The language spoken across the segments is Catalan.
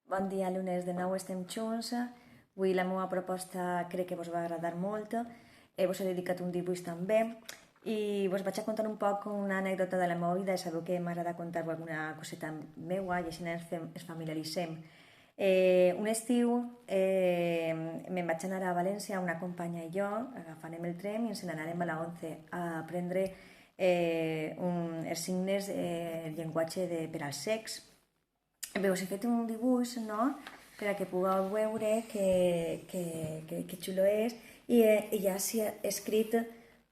Bon dia, alumnes. De nou estem junts. Avui la meva proposta crec que vos va agradar molt. Vos he dedicat un dibuix també i vos vaig a contar un poc una anècdota de la meva vida. Sabeu que m'agrada contar-vos alguna coseta meua i així ens familiaritzem. Un estiu me'n vaig anar a València, una companya i jo, agafarem el tren i ens n'anarem a la 11 a aprendre els signes, el llenguatge per als cecs. Bé, us he fet un dibuix, no?, per a que pugueu veure que xulo és i ja s'hi ha escrit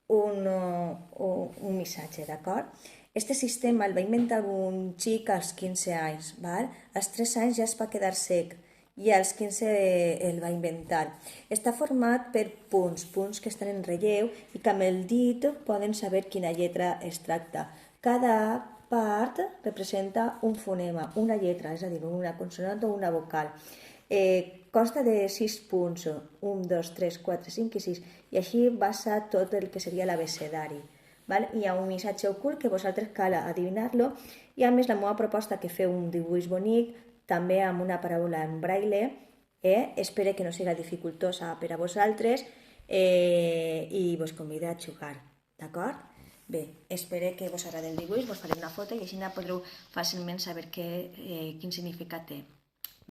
un missatge, d'acord? Este sistema el va inventar un xic als 15 anys, val? Als 3 anys ja es va quedar sec i als 15 el va inventar. Està format per punts que estan en relleu i que amb el dit poden saber quina lletra es tracta. Cada part representa un fonema, una lletra, és a dir, una consonant o una vocal. Consta de 6 punts, 1, 2, 3, 4, 5 i 6, i així basa tot el que seria l'abecedari. Hi ha un missatge ocult que vosaltres cal adivinar-lo, i a més la meva proposta que feu un dibuix bonic, també amb una paraula en braille, espero que no siga dificultosa per a vosaltres i vos convido a jugar, d'acord? Bé, espero que vos agradi el dibuix, vos faré una foto i així podreu fàcilment saber quin significat té.